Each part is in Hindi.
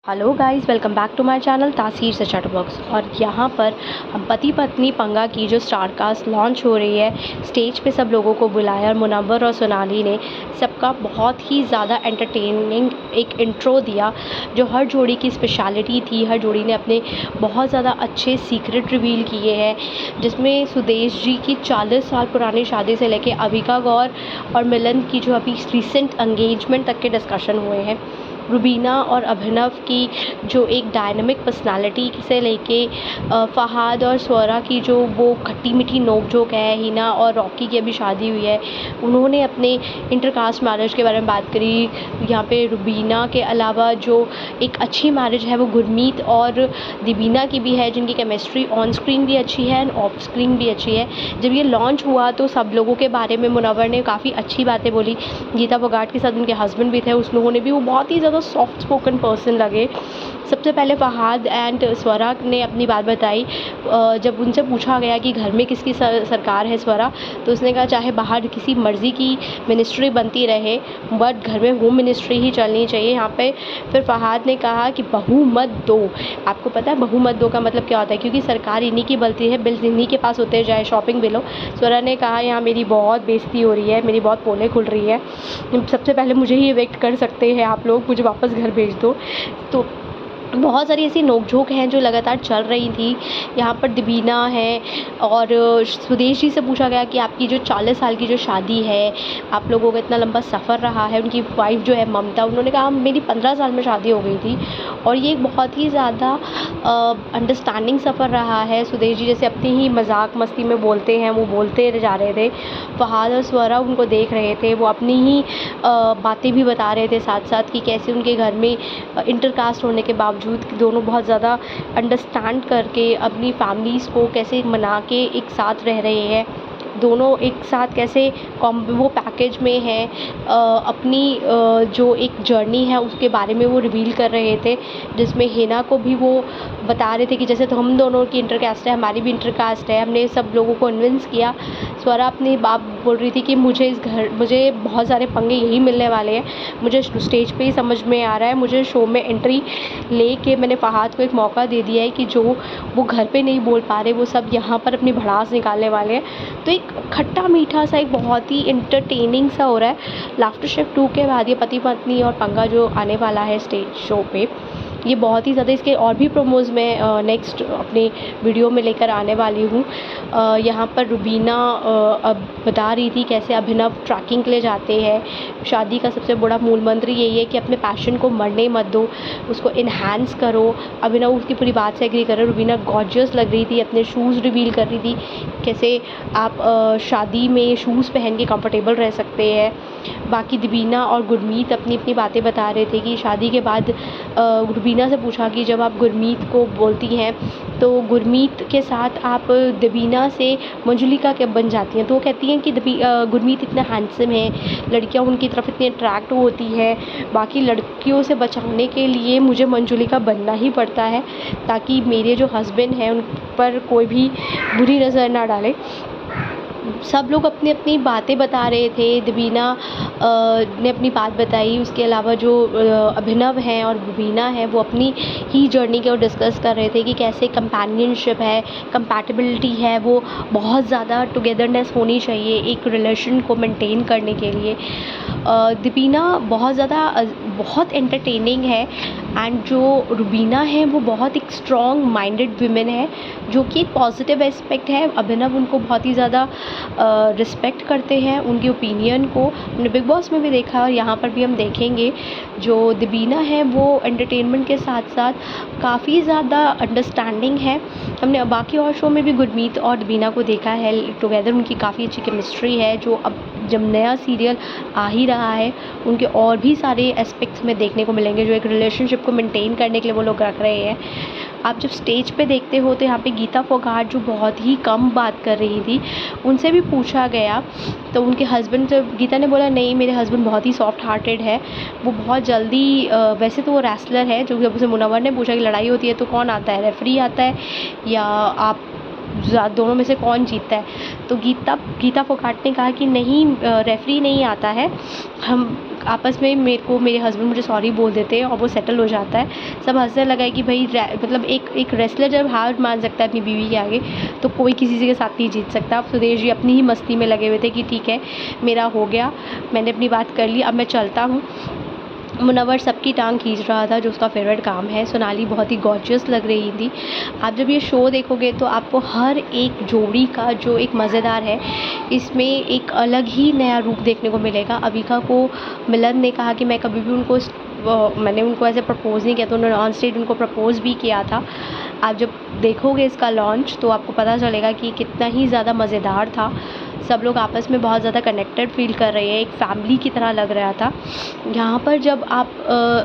Hello guys, welcome back to my channel Taseer से चैट बॉक्स। और यहाँ पर हम पति पत्नी पंगा की जो स्टारकास्ट लॉन्च हो रही है, स्टेज पे सब लोगों को बुलाया और मुनव्वर और सोनाली ने सबका बहुत ही ज़्यादा एंटरटेनिंग एक इंट्रो दिया, जो हर जोड़ी की स्पेशलिटी थी। हर जोड़ी ने अपने बहुत ज़्यादा अच्छे सीक्रेट रिवील किए हैं, जिसमें सुदेश जी की 40 साल पुरानी शादी से लेके अविका गौर और मिलन की जो अभी रिसेंट एंगेजमेंट तक के डिस्कशन हुए हैं। रुबीना और अभिनव की जो एक डायनामिक पर्सनालिटी से लेके फ़हाद और स्वरा की जो वो खट्टी मीठी नोक-झोंक है, हिना और रॉकी की अभी शादी हुई है, उन्होंने अपने इंटरकास्ट मैरिज के बारे में बात करी। यहाँ पे रुबीना के अलावा जो एक अच्छी मैरिज है वो गुरमीत और दीबिना की भी है, जिनकी केमिस्ट्री ऑन स्क्रीन भी अच्छी है एंड ऑफ स्क्रीन भी अच्छी है। जब ये लॉन्च हुआ तो सब लोगों के बारे में मुनव्वर ने काफ़ी अच्छी बातें बोली। गीता फोगाट के साथ उनके हस्बैंड भी थे, उन्होंने भी वो बहुत ही ज़्यादा सॉफ्ट स्पोकन पर्सन लगे। सबसे पहले फ़हाद एंड स्वरा ने अपनी बात बताई। जब उनसे पूछा गया कि घर में किसकी सरकार है स्वरा, तो उसने कहा चाहे बाहर किसी मर्ज़ी की मिनिस्ट्री बनती रहे, बट घर में होम मिनिस्ट्री ही चलनी चाहिए। यहाँ पे फिर फ़हाद ने कहा कि बहू मत दो। आपको पता है बहू मत दो का मतलब क्या होता है? क्योंकि सरकार इन्हीं की बनती है, बिल इन्हीं के पास होते हैं, चाहे शॉपिंग बिल हो। स्वरा ने कहा यहाँ मेरी बहुत बेइज्जती हो रही है, मेरी बहुत पोलें खुल रही है, सबसे पहले मुझे ही इवेक्ट कर सकते हैं आप लोग, मुझे वापस घर भेज दो। तो बहुत सारी ऐसी नोक-झोंक हैं जो लगातार चल रही थी। यहाँ पर दीबिना है और सुदेश जी से पूछा गया कि आपकी जो 40 साल की जो शादी है, आप लोगों का इतना लंबा सफ़र रहा है। उनकी वाइफ़ जो है ममता, उन्होंने कहा मेरी 15 साल में शादी हो गई थी और ये एक बहुत ही ज़्यादा अंडरस्टैंडिंग सफ़र रहा है। सुदेश जी जैसे अपनी ही मजाक मस्ती में बोलते हैं, वो बोलते जा रहे थे। फ़हाद और स्वरा उनको देख रहे थे, वो अपनी ही बातें भी बता रहे थे साथ साथ कि कैसे उनके घर में इंटरकास्ट होने के बावजूद दोनों बहुत ज़्यादा अंडरस्टैंड करके अपनी फैमिलीज़ को कैसे मना के एक साथ रह रहे हैं। दोनों एक साथ कैसे वो पैकेज में हैं, अपनी जो एक जर्नी है उसके बारे में वो रिवील कर रहे थे, जिसमें हिना को भी वो बता रहे थे कि जैसे तो हम दोनों की इंटरकास्ट है, हमारी भी इंटरकास्ट है। हमने सब लोगों को कन्विंस किया। स्वरा अपनी बात बोल रही थी कि मुझे बहुत सारे पंगे यही मिलने वाले हैं, मुझे स्टेज पे ही समझ में आ रहा है, मुझे शो में एंट्री लेके मैंने फ़हाद को एक मौका दे दिया है कि जो वो घर पे नहीं बोल पा रहे वो सब यहाँ पर अपनी भड़ास निकालने वाले हैं। तो एक खट्टा मीठा सा एक बहुत ही एंटरटेनिंग सा हो रहा है। लाफ्टर शेफ 2 के बाद ये पति पत्नी और पंगा जो आने वाला है स्टेज शो पे, ये बहुत ही ज़्यादा, इसके और भी प्रोमोज़ मैं नेक्स्ट अपने वीडियो में लेकर आने वाली हूँ। यहाँ पर रुबीना अब बता रही थी कैसे अभिनव ट्रैकिंग के लिए जाते हैं। शादी का सबसे बड़ा मूल मंत्र यही है कि अपने पैशन को मरने मत दो, उसको इन्हांस करो। अभिनव उसकी पूरी बात से एग्री कर रहे। रुबीना गॉर्जियस लग रही थी, अपने शूज़ रिवील कर रही थी, कैसे आप शादी में शूज़ पहन के कंफर्टेबल रह सकते हैं। बाकी दीबिना और गुरमीत अपनी अपनी बातें बता रहे थे कि शादी के बाद रुबीना से पूछा कि जब आप गुरमीत को बोलती हैं तो गुरमीत के साथ आप दीबिना से मंजुलिका क्या बन जाती हैं। तो वो कहती हैं कि गुरमीत इतना हैंडसम है, लड़कियां उनकी तरफ इतनी अट्रैक्ट होती है, बाकी लड़कियों से बचाने के लिए मुझे मंजुलिका बनना ही पड़ता है ताकि मेरे जो हस्बैंड हैं उन पर कोई भी बुरी नज़र ना डाले। सब लोग अपनी अपनी बातें बता रहे थे। दीबिना ने अपनी बात बताई, उसके अलावा जो अभिनव हैं और रुबीना है वो अपनी ही जर्नी को डिस्कस कर रहे थे कि कैसे कंपेनियनशिप है, कंपैटिबिलिटी है, वो बहुत ज़्यादा टुगेदरनेस होनी चाहिए एक रिलेशन को मेंटेन करने के लिए। दीबिना बहुत एंटरटेनिंग है एंड जो रुबीना है वो बहुत एक स्ट्रॉन्ग माइंडेड विमेन है, जो कि एक पॉजिटिव एस्पेक्ट है। अभिनव उनको बहुत ही ज़्यादा रिस्पेक्ट करते हैं, उनके ओपिनियन को हमने बिग बॉस में भी देखा और यहाँ पर भी हम देखेंगे। जो दीबिना है वो एंटरटेनमेंट के साथ साथ काफ़ी ज़्यादा अंडरस्टैंडिंग है। हमने बाकी और शो में भी गुरमीत और दीबिना को देखा है टुगेदर, उनकी काफ़ी अच्छी केमिस्ट्री है। जो अब जब नया सीरियल आ ही रहा है, उनके और भी सारे एस्पेक्ट्स में देखने को मिलेंगे जो एक रिलेशनशिप को मेंटेन करने के लिए वो लोग रख रहे हैं। आप जब स्टेज पे देखते हो तो यहाँ पे गीता फोगाट जो बहुत ही कम बात कर रही थी, उनसे भी पूछा गया तो उनके हस्बैंड से गीता ने बोला नहीं, मेरे हस्बैंड बहुत ही सॉफ्ट हार्टेड है, वो बहुत जल्दी वैसे तो वो रेसलर है। जो जब उसे मुनव्वर ने पूछा कि लड़ाई होती है तो कौन आता है, रेफरी आता है या आप दोनों में से कौन जीतता है। तो गीता फोगाट ने कहा कि नहीं, रेफरी नहीं आता है, हम आपस में मेरे हस्बैंड मुझे सॉरी बोल देते हैं और वो सेटल हो जाता है। सब हँसने लगा है कि भाई मतलब एक रेसलर जब हार मान सकता है अपनी बीवी के आगे, तो कोई किसी के साथ नहीं जीत सकता। अब सुदेश जी अपनी ही मस्ती में लगे हुए थे कि ठीक है, मेरा हो गया, मैंने अपनी बात कर ली, अब मैं चलता हूँ। मुनव्वर सबकी टांग खींच रहा था, जो उसका फेवरेट काम है। सोनाली बहुत ही गॉर्जियस लग रही थी। आप जब ये शो देखोगे तो आपको हर एक जोड़ी का जो एक मज़ेदार है, इसमें एक अलग ही नया रूप देखने को मिलेगा। अविका को मिलन ने कहा कि मैं कभी भी मैंने उनको ऐसे प्रपोज़ नहीं किया, तो उन्होंने ऑन स्टेज उनको प्रपोज़ भी किया था। आप जब देखोगे इसका लॉन्च तो आपको पता चलेगा कि कितना ही ज़्यादा मज़ेदार था। सब लोग आपस में बहुत ज़्यादा कनेक्टेड फ़ील कर रहे हैं, एक फैमिली की तरह लग रहा था। यहाँ पर जब आप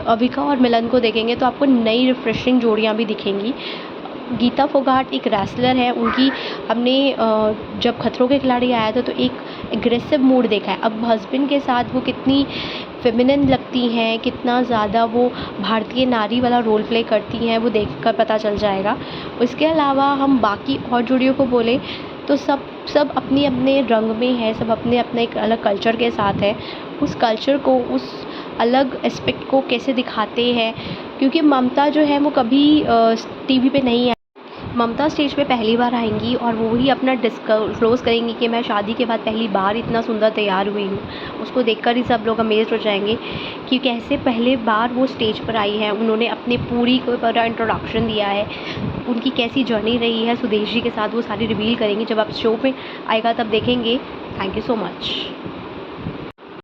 अविका और मिलन को देखेंगे तो आपको नई रिफ्रेशिंग जोड़ियाँ भी दिखेंगी। गीता फोगाट एक रेसलर है, उनकी हमने जब खतरों के खिलाड़ी आया था तो एक एग्रेसिव मूड देखा है। अब हस्बैंड के साथ वो कितनी फेमिनिन लगती हैं, कितना ज़्यादा वो भारतीय नारी वाला रोल प्ले करती हैं, वो देखकर पता चल जाएगा। इसके अलावा हम बाकी और जोड़ियों को बोलें तो सब अपने अपने रंग में है, सब अपने अपने एक अलग कल्चर के साथ है। उस कल्चर को, उस अलग एस्पेक्ट को कैसे दिखाते हैं, क्योंकि ममता जो है वो कभी टीवी पे नहीं आई। ममता स्टेज पे पहली बार आएंगी और वो ही अपना डिस्क्लोज़ करेंगी कि मैं शादी के बाद पहली बार इतना सुंदर तैयार हुई हूँ। उसको देखकर ही सब लोग अमेज़्ड हो जाएंगे कि कैसे पहली बार वो स्टेज पर आई हैं। उन्होंने अपनी पूरी को पूरा इंट्रोडक्शन दिया है, उनकी कैसी जर्नी रही है सुदेश जी के साथ, वो सारी रिवील करेंगी। जब आप शो में आएगा तब देखेंगे। Thank you so much.